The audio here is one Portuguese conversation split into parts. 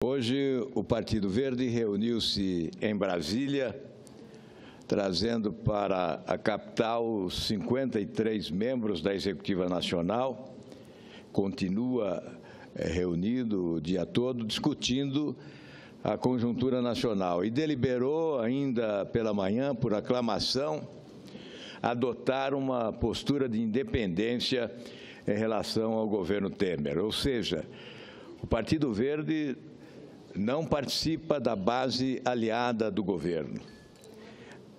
Hoje, o Partido Verde reuniu-se em Brasília, trazendo para a capital 53 membros da Executiva Nacional. Continua reunido o dia todo, discutindo a conjuntura nacional. E deliberou, ainda pela manhã, por aclamação, adotar uma postura de independência em relação ao governo Temer. Ou seja, o Partido Verde não participa da base aliada do governo.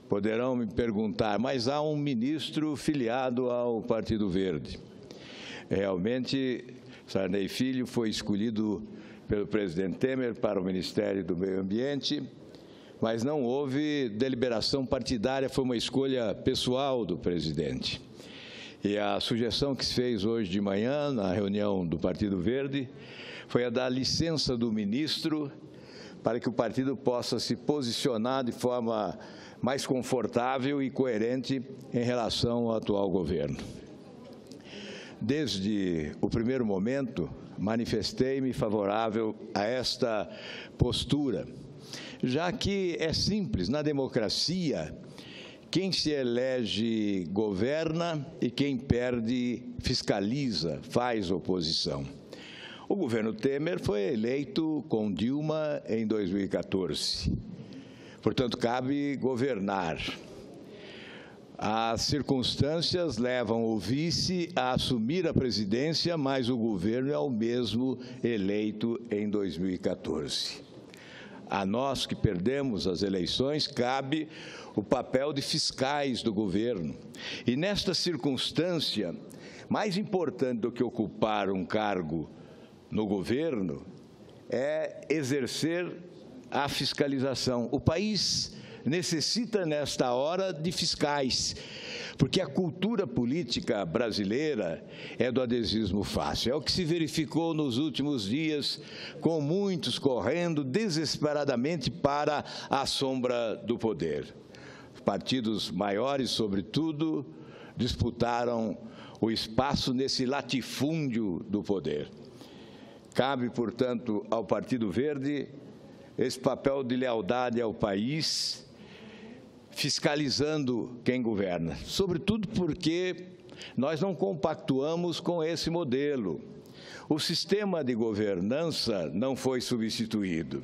Poderão me perguntar, mas há um ministro filiado ao Partido Verde. Realmente, Sarney Filho foi escolhido pelo presidente Temer para o Ministério do Meio Ambiente, mas não houve deliberação partidária, foi uma escolha pessoal do presidente. E a sugestão que se fez hoje de manhã, na reunião do Partido Verde, foi a da licença do ministro para que o partido possa se posicionar de forma mais confortável e coerente em relação ao atual governo. Desde o primeiro momento, manifestei-me favorável a esta postura, já que é simples, na democracia, quem se elege governa e quem perde fiscaliza, faz oposição. O governo Temer foi eleito com Dilma em 2014. Portanto, cabe governar. As circunstâncias levam o vice a assumir a presidência, mas o governo é o mesmo eleito em 2014. A nós que perdemos as eleições, cabe o papel de fiscais do governo. E nesta circunstância, mais importante do que ocupar um cargo no governo é exercer a fiscalização. O país necessita, nesta hora, de fiscais, porque a cultura política brasileira é do adesismo fácil. É o que se verificou nos últimos dias, com muitos correndo desesperadamente para a sombra do poder. Partidos maiores, sobretudo, disputaram o espaço nesse latifúndio do poder. Cabe, portanto, ao Partido Verde esse papel de lealdade ao país, fiscalizando quem governa, sobretudo porque nós não compactuamos com esse modelo. O sistema de governança não foi substituído.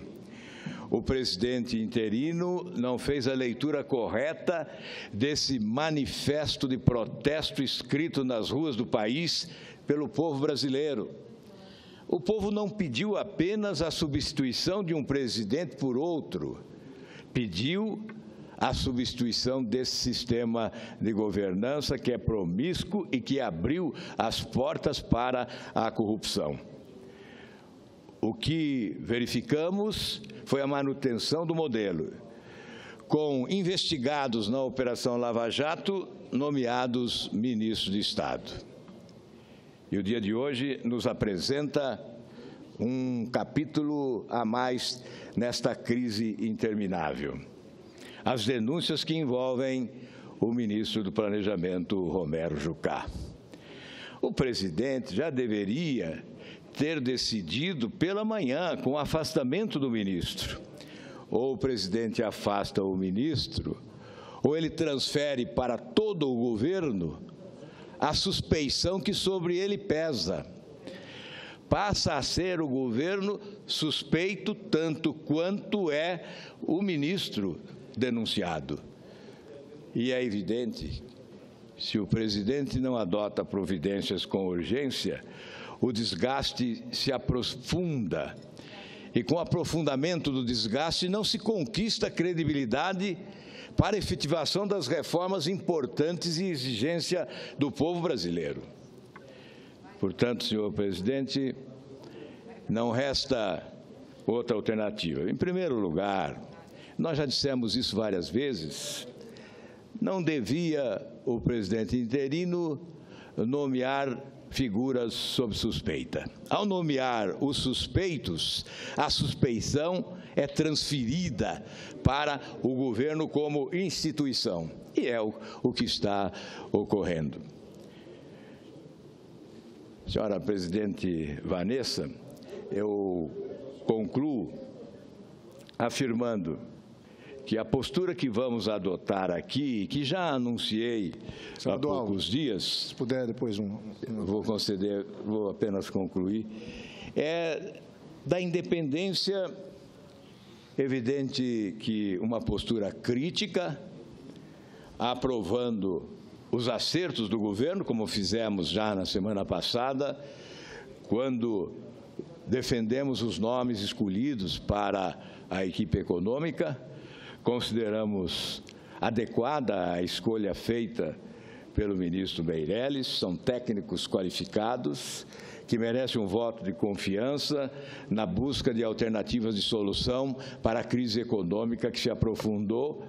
O presidente interino não fez a leitura correta desse manifesto de protesto escrito nas ruas do país pelo povo brasileiro. O povo não pediu apenas a substituição de um presidente por outro, pediu a substituição desse sistema de governança que é promíscuo e que abriu as portas para a corrupção. O que verificamos foi a manutenção do modelo, com investigados na Operação Lava Jato, nomeados ministros de Estado. E o dia de hoje nos apresenta um capítulo a mais nesta crise interminável. As denúncias que envolvem o ministro do Planejamento, Romero Jucá. O presidente já deveria ter decidido pela manhã com o afastamento do ministro. Ou o presidente afasta o ministro, ou ele transfere para todo o governo a suspeição que sobre ele pesa. Passa a ser o governo suspeito tanto quanto é o ministro denunciado. E é evidente, se o presidente não adota providências com urgência, o desgaste se aprofunda. E com o aprofundamento do desgaste não se conquista credibilidade para a efetivação das reformas importantes e exigência do povo brasileiro. Portanto, senhor presidente, não resta outra alternativa. Em primeiro lugar, nós já dissemos isso várias vezes, não devia o presidente interino nomear figuras sob suspeita. Ao nomear os suspeitos, a suspeição é transferida para o governo como instituição. E é o que está ocorrendo. Senhora presidente Vanessa, eu concluo afirmando que a postura que vamos adotar aqui, que já anunciei há poucos dias, se puder depois vou apenas concluir, é da independência. Evidente que uma postura crítica, aprovando os acertos do governo, como fizemos já na semana passada, quando defendemos os nomes escolhidos para a equipe econômica. Consideramos adequada a escolha feita pelo ministro Meirelles, são técnicos qualificados, que merecem um voto de confiança na busca de alternativas de solução para a crise econômica que se aprofundou,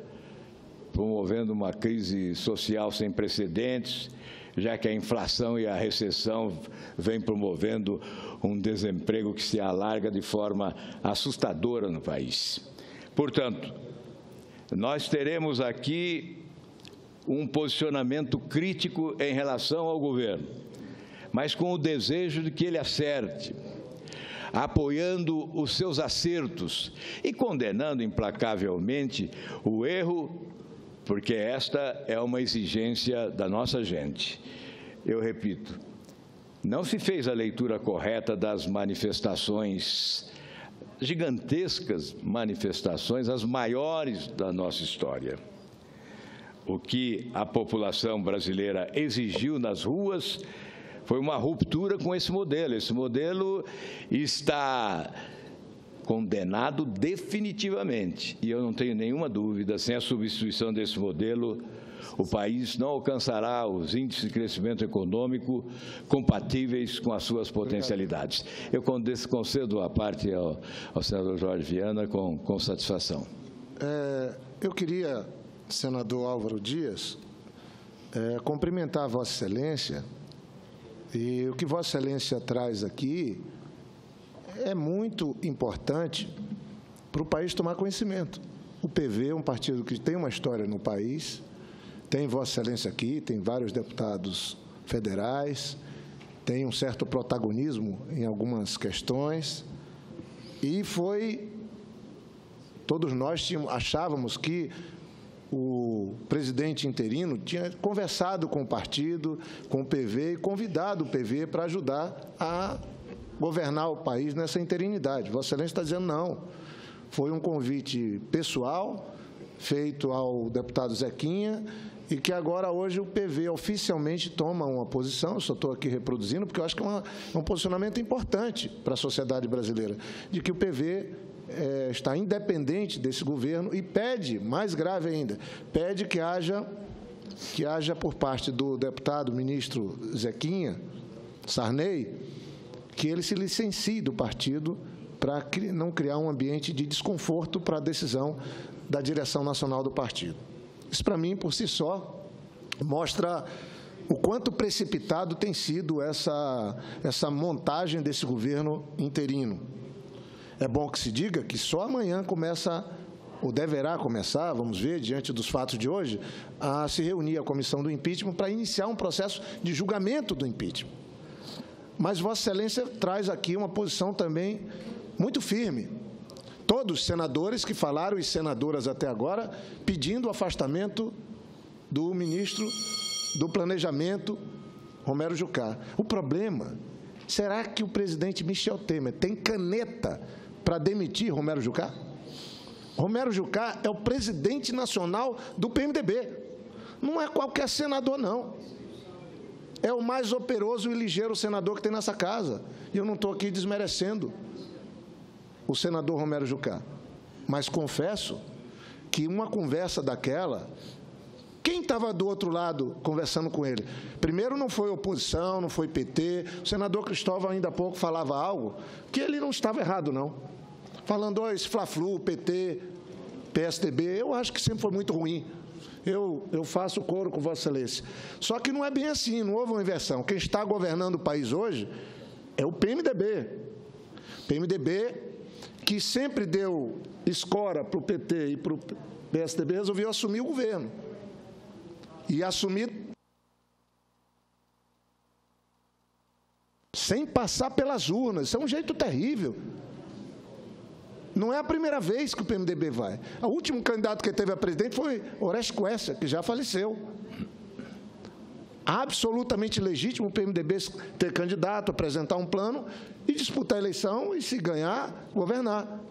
promovendo uma crise social sem precedentes, já que a inflação e a recessão vêm promovendo um desemprego que se alarga de forma assustadora no país. Portanto, nós teremos aqui um posicionamento crítico em relação ao governo, mas com o desejo de que ele acerte, apoiando os seus acertos e condenando implacavelmente o erro, porque esta é uma exigência da nossa gente. Eu repito, não se fez a leitura correta das manifestações, gigantescas manifestações, as maiores da nossa história. O que a população brasileira exigiu nas ruas foi uma ruptura com esse modelo. Esse modelo está condenado definitivamente. E eu não tenho nenhuma dúvida, sem a substituição desse modelo, o país não alcançará os índices de crescimento econômico compatíveis com as suas potencialidades. Eu concedo a parte ao senador Jorge Viana com satisfação. Eu queria, senador Álvaro Dias, cumprimentar Vossa Excelência. E o que Vossa Excelência traz aqui é muito importante para o país tomar conhecimento. O PV é um partido que tem uma história no país, tem Vossa Excelência aqui, tem vários deputados federais, tem um certo protagonismo em algumas questões, e todos nós achávamos que o presidente interino tinha conversado com o partido, com o PV, e convidado o PV para ajudar a governar o país nessa interinidade. Vossa Excelência está dizendo não. Foi um convite pessoal feito ao deputado Zequinha e que agora, hoje, o PV oficialmente toma uma posição. Eu só estou aqui reproduzindo, porque eu acho que é um posicionamento importante para a sociedade brasileira, de que o PV está independente desse governo e pede, mais grave ainda, pede que haja por parte do deputado ministro Zequinha Sarney, que ele se licencie do partido para não criar um ambiente de desconforto para a decisão da direção nacional do partido. Isso, para mim, por si só, mostra o quanto precipitado tem sido essa montagem desse governo interino. É bom que se diga que só amanhã começa, ou deverá começar, vamos ver, diante dos fatos de hoje, a se reunir a comissão do impeachment para iniciar um processo de julgamento do impeachment. Mas Vossa Excelência traz aqui uma posição também muito firme. Todos os senadores que falaram, e senadoras até agora, pedindo o afastamento do ministro do Planejamento, Romero Jucá. O problema, será que o presidente Michel Temer tem caneta para demitir Romero Jucá? Romero Jucá é o presidente nacional do PMDB. Não é qualquer senador, não. É o mais operoso e ligeiro senador que tem nessa casa. E eu não estou aqui desmerecendo o senador Romero Jucá. Mas confesso que uma conversa daquela, quem estava do outro lado conversando com ele? Primeiro, não foi oposição, não foi PT. O senador Cristóvão, ainda há pouco, falava algo que ele não estava errado, não. Falando, esse Fla-Flu, PT, PSDB, eu acho que sempre foi muito ruim. Eu faço coro com Vossa Excelência. Só que não é bem assim, não houve uma inversão. Quem está governando o país hoje é o PMDB. PMDB, que sempre deu escora para o PT e para o PSDB, resolveu assumir o governo. E assumir sem passar pelas urnas. Isso é um jeito terrível. Não é a primeira vez que o PMDB vai. O último candidato que teve a presidente foi Orestes Quercia, que já faleceu. Absolutamente legítimo o PMDB ter candidato, apresentar um plano e disputar a eleição e, se ganhar, governar.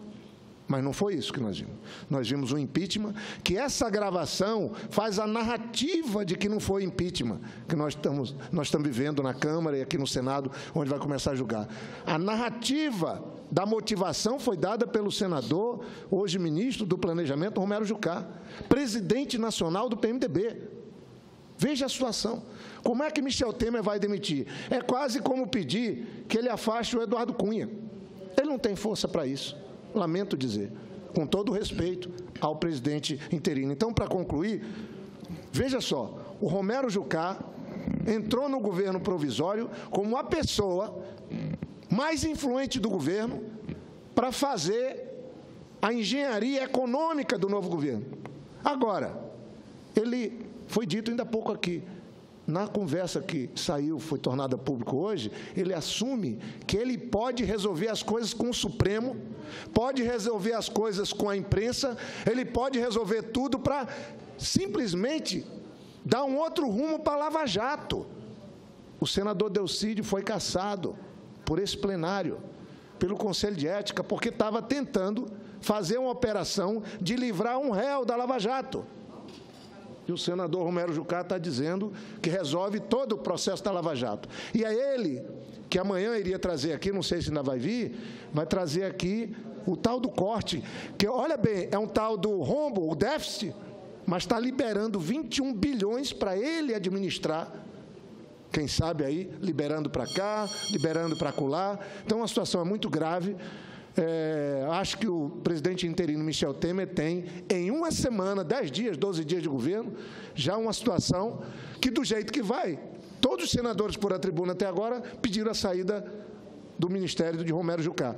Mas não foi isso que nós vimos. Nós vimos um impeachment, que essa gravação faz a narrativa de que não foi impeachment, que nós estamos vivendo na Câmara e aqui no Senado, onde vai começar a julgar. A narrativa da motivação foi dada pelo senador, hoje ministro do Planejamento, Romero Jucá, presidente nacional do PMDB. Veja a situação. Como é que Michel Temer vai demitir? É quase como pedir que ele afaste o Eduardo Cunha. Ele não tem força para isso. Lamento dizer, com todo o respeito ao presidente interino. Então, para concluir, veja só, o Romero Jucá entrou no governo provisório como a pessoa mais influente do governo para fazer a engenharia econômica do novo governo. Agora, ele foi dito ainda há pouco aqui, na conversa que saiu, foi tornada público hoje, ele assume que ele pode resolver as coisas com o Supremo, pode resolver as coisas com a imprensa, ele pode resolver tudo para simplesmente dar um outro rumo para a Lava Jato. O senador Delcídio foi cassado por esse plenário, pelo Conselho de Ética, porque estava tentando fazer uma operação de livrar um réu da Lava Jato. E o senador Romero Jucá está dizendo que resolve todo o processo da Lava Jato. E é ele que amanhã iria trazer aqui, não sei se ainda vai vir, vai trazer aqui o tal do corte, que, olha bem, é um tal do rombo, o déficit, mas está liberando 21 bilhões para ele administrar, quem sabe aí, liberando para cá, liberando para acolá. Então, a situação é muito grave. Acho que o presidente interino Michel Temer tem, em uma semana, 10 dias, 12 dias de governo, já uma situação que, do jeito que vai, todos os senadores por a tribuna até agora pediram a saída do ministério de Romero Jucá.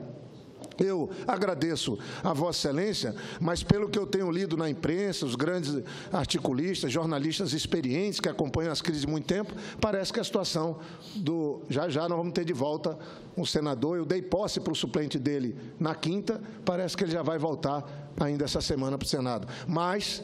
Eu agradeço a Vossa Excelência, mas pelo que eu tenho lido na imprensa, os grandes articulistas, jornalistas experientes que acompanham as crises de muito tempo, parece que a situação do... Já nós vamos ter de volta um senador, eu dei posse para o suplente dele na quinta, parece que ele já vai voltar ainda essa semana para o Senado. Mas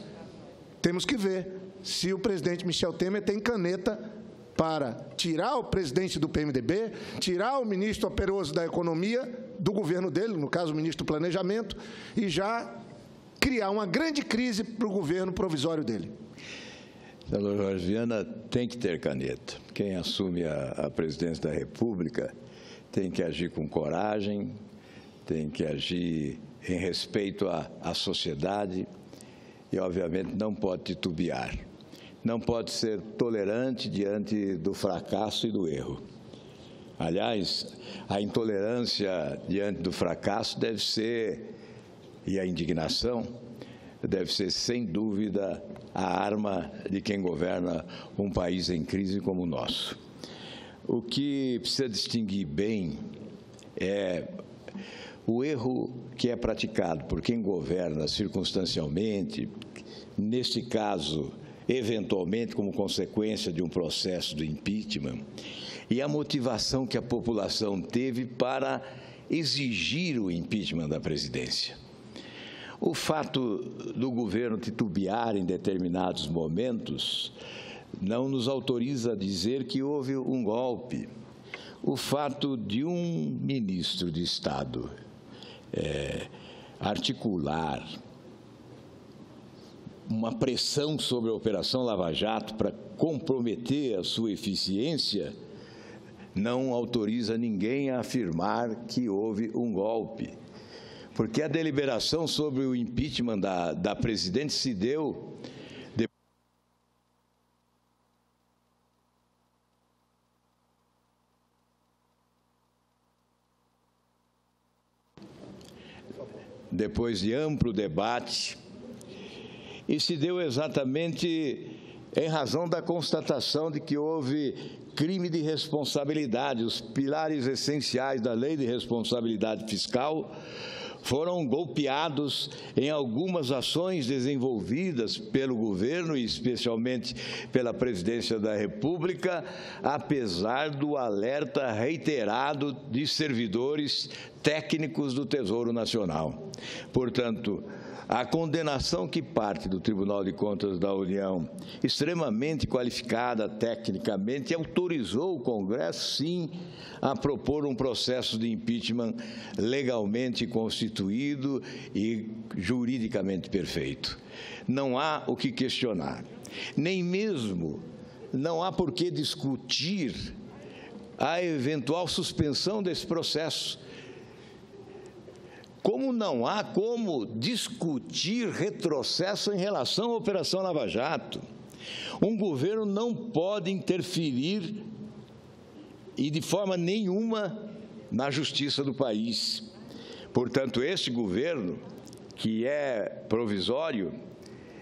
temos que ver se o presidente Michel Temer tem caneta para tirar o presidente do PMDB, tirar o ministro operoso da Economia do governo dele, no caso o ministro do Planejamento, e já criar uma grande crise para o governo provisório dele. Senador Jorge Viana, tem que ter caneta. Quem assume a presidência da República tem que agir com coragem, tem que agir em respeito à sociedade e, obviamente, não pode titubear. Não pode ser tolerante diante do fracasso e do erro. Aliás, a intolerância diante do fracasso deve ser, e a indignação, deve ser, sem dúvida, a arma de quem governa um país em crise como o nosso. O que precisa distinguir bem é o erro que é praticado por quem governa circunstancialmente, neste caso, eventualmente como consequência de um processo de impeachment, e a motivação que a população teve para exigir o impeachment da presidência. O fato do governo titubear em determinados momentos não nos autoriza a dizer que houve um golpe. O fato de um ministro de Estado articular uma pressão sobre a Operação Lava Jato para comprometer a sua eficiência não autoriza ninguém a afirmar que houve um golpe. Porque a deliberação sobre o impeachment da presidente se deu depois de amplo debate, e se deu exatamente em razão da constatação de que houve crime de responsabilidade. Os pilares essenciais da Lei de Responsabilidade Fiscal foram golpeados em algumas ações desenvolvidas pelo governo, e especialmente pela Presidência da República, apesar do alerta reiterado de servidores técnicos do Tesouro Nacional. Portanto, a condenação que parte do Tribunal de Contas da União, extremamente qualificada tecnicamente, autorizou o Congresso, sim, a propor um processo de impeachment legalmente constituído e juridicamente perfeito. Não há o que questionar, nem mesmo não há por que discutir a eventual suspensão desse processo. Como não há como discutir retrocesso em relação à Operação Lava Jato. Um governo não pode interferir e de forma nenhuma na justiça do país. Portanto, este governo, que é provisório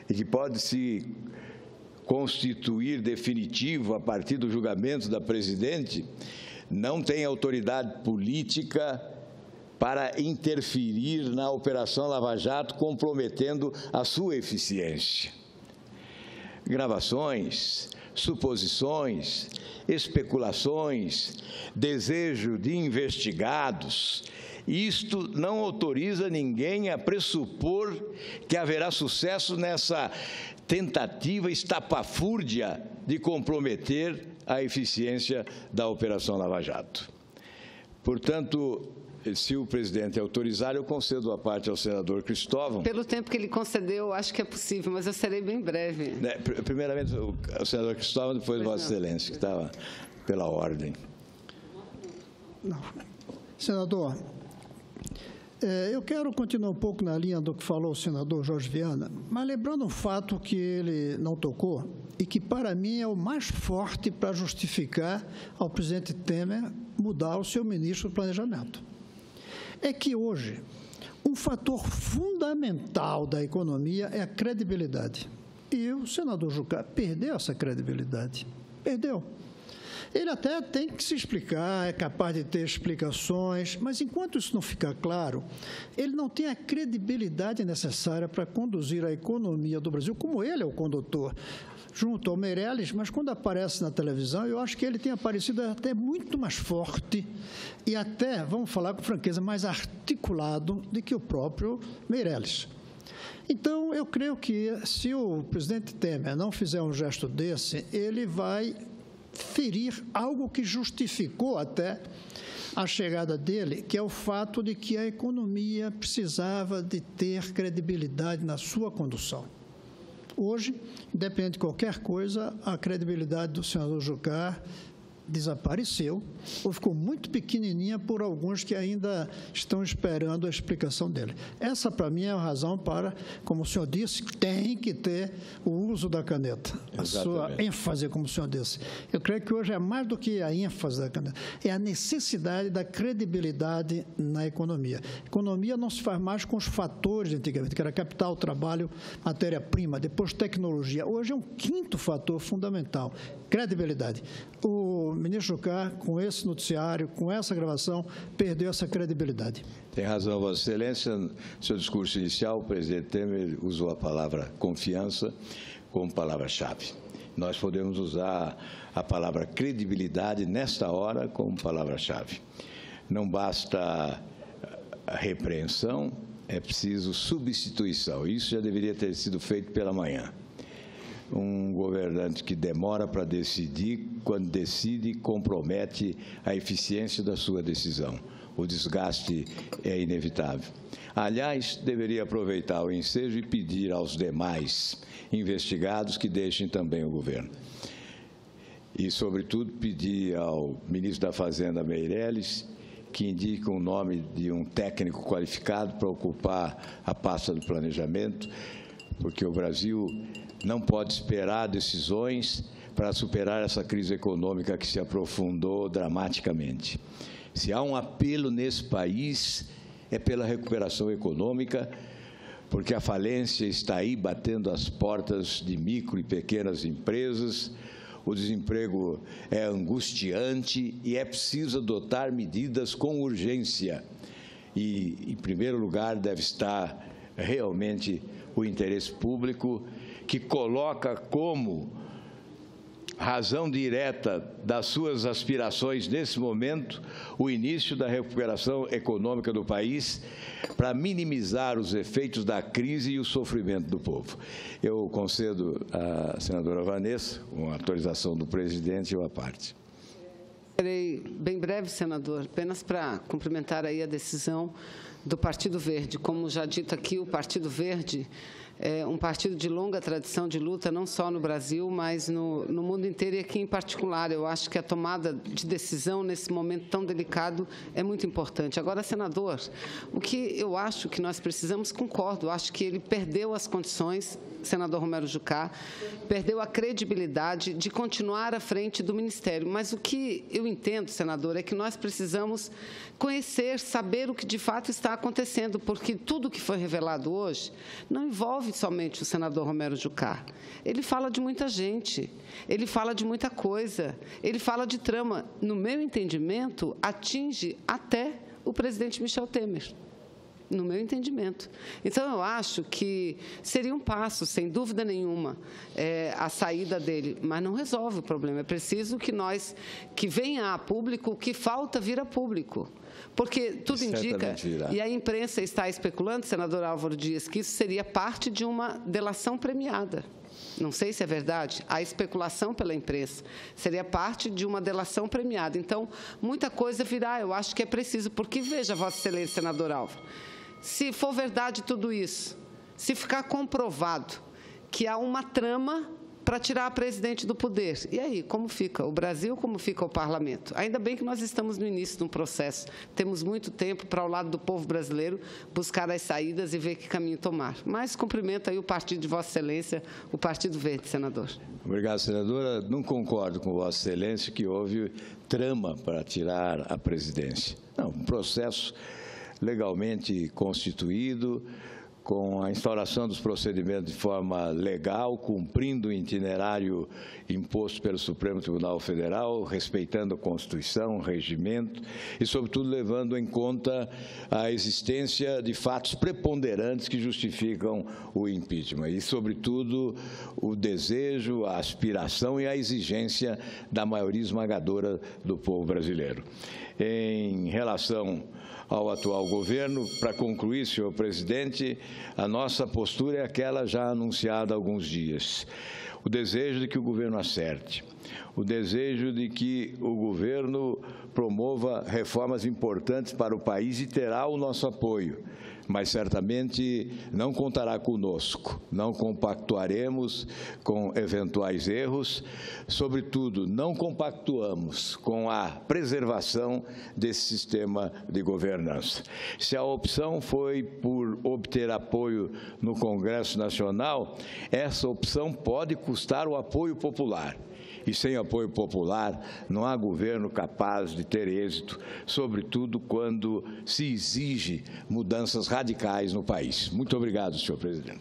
e que pode se constituir definitivo a partir do julgamento da presidente, não tem autoridade política para interferir na Operação Lava Jato, comprometendo a sua eficiência. Gravações, suposições, especulações, desejo de investigados, isto não autoriza ninguém a pressupor que haverá sucesso nessa tentativa estapafúrdia de comprometer a eficiência da Operação Lava Jato. Portanto, se o presidente autorizar, eu concedo a parte ao senador Cristóvão. Pelo tempo que ele concedeu, acho que é possível, mas eu serei bem breve. Primeiramente, o senador Cristóvão, depois Vossa Excelência, que estava pela ordem. Não. Senador, eu quero continuar um pouco na linha do que falou o senador Jorge Viana, mas lembrando um fato que ele não tocou e que, para mim, é o mais forte para justificar ao presidente Temer mudar o seu ministro do Planejamento. É que hoje, um fator fundamental da economia é a credibilidade. E o senador Jucá perdeu essa credibilidade. Perdeu. Ele até tem que se explicar, é capaz de ter explicações, mas enquanto isso não ficar claro, ele não tem a credibilidade necessária para conduzir a economia do Brasil, como ele é o condutor, junto ao Meirelles, mas quando aparece na televisão, eu acho que ele tem aparecido até muito mais forte e até, vamos falar com franqueza, mais articulado do que o próprio Meirelles. Então, eu creio que se o presidente Temer não fizer um gesto desse, ele vai ferir algo que justificou até a chegada dele, que é o fato de que a economia precisava de ter credibilidade na sua condução. Hoje, independente de qualquer coisa, a credibilidade do senador Jucá desapareceu ou ficou muito pequenininha por alguns que ainda estão esperando a explicação dele. Essa, para mim, é a razão para, como o senhor disse, tem que ter o uso da caneta, a sua ênfase, como o senhor disse. Eu creio que hoje é mais do que a ênfase da caneta, é a necessidade da credibilidade na economia. Economia não se faz mais com os fatores de antigamente, que era capital, trabalho, matéria-prima, depois tecnologia. Hoje é um quinto fator fundamental, credibilidade. O ministro Jucá, com esse noticiário, com essa gravação, perdeu essa credibilidade. Tem razão, Vossa Excelência. No seu discurso inicial, o presidente Temer usou a palavra confiança como palavra-chave. Nós podemos usar a palavra credibilidade nesta hora como palavra-chave. Não basta a repreensão, é preciso substituição. Isso já deveria ter sido feito pela manhã. Um governante que demora para decidir, quando decide, compromete a eficiência da sua decisão. O desgaste é inevitável. Aliás, deveria aproveitar o ensejo e pedir aos demais investigados que deixem também o governo. E, sobretudo, pedir ao ministro da Fazenda, Meirelles, que indique o nome de um técnico qualificado para ocupar a pasta do planejamento, porque o Brasil não pode esperar decisões para superar essa crise econômica que se aprofundou dramaticamente. Se há um apelo nesse país, é pela recuperação econômica, porque a falência está aí batendo as portas de micro e pequenas empresas, o desemprego é angustiante e é preciso adotar medidas com urgência. E, em primeiro lugar, deve estar realmente o interesse público, que coloca como razão direta das suas aspirações nesse momento, o início da recuperação econômica do país, para minimizar os efeitos da crise e o sofrimento do povo. Eu concedo à senadora Vanessa, com a autorização do presidente, eu à parte. Serei bem breve, senador, apenas para cumprimentar aí a decisão do Partido Verde. Como já dito aqui, o Partido Verde é um partido de longa tradição de luta, não só no Brasil, mas no mundo inteiro e aqui em particular. Eu acho que a tomada de decisão nesse momento tão delicado é muito importante. Agora, senador, o que eu acho que nós precisamos, concordo, acho que ele perdeu as condições, senador Romero Jucá, perdeu a credibilidade de continuar à frente do Ministério. Mas o que eu entendo, senador, é que nós precisamos conhecer, saber o que de fato está acontecendo, porque tudo que foi revelado hoje não envolve somente o senador Romero Jucá. Ele fala de muita gente, ele fala de muita coisa, ele fala de trama. No meu entendimento, atinge até o presidente Michel Temer. No meu entendimento. Então, eu acho que seria um passo, sem dúvida nenhuma, a saída dele, mas não resolve o problema. É preciso que venha a público o que falta vir a público. Porque tudo indica, e a imprensa está especulando, senador Álvaro Dias, que isso seria parte de uma delação premiada. Não sei se é verdade, a especulação pela imprensa seria parte de uma delação premiada. Então, muita coisa virá, eu acho que é preciso, porque, veja, Vossa Excelência, senador Álvaro, se for verdade tudo isso, se ficar comprovado que há uma trama para tirar a presidente do poder, e aí, como fica o Brasil, como fica o parlamento? Ainda bem que nós estamos no início de um processo, temos muito tempo para, ao lado do povo brasileiro, buscar as saídas e ver que caminho tomar. Mas cumprimento aí o partido de Vossa Excelência, o Partido Verde, senador. Obrigado, senadora. Não concordo com Vossa Excelência que houve trama para tirar a presidência. Não, um processo legalmente constituído, com a instauração dos procedimentos de forma legal, cumprindo o itinerário imposto pelo Supremo Tribunal Federal, respeitando a Constituição, o regimento e, sobretudo, levando em conta a existência de fatos preponderantes que justificam o impeachment e, sobretudo, o desejo, a aspiração e a exigência da maioria esmagadora do povo brasileiro. Em relação ao atual governo, para concluir, senhor presidente, a nossa postura é aquela já anunciada há alguns dias. O desejo de que o governo acerte, o desejo de que o governo promova reformas importantes para o país e terá o nosso apoio, mas certamente não contará conosco, não compactuaremos com eventuais erros, sobretudo não compactuamos com a preservação desse sistema de governança. Se a opção foi por obter apoio no Congresso Nacional, essa opção pode custar o apoio popular. E sem apoio popular, não há governo capaz de ter êxito, sobretudo quando se exige mudanças radicais no país. Muito obrigado, senhor presidente.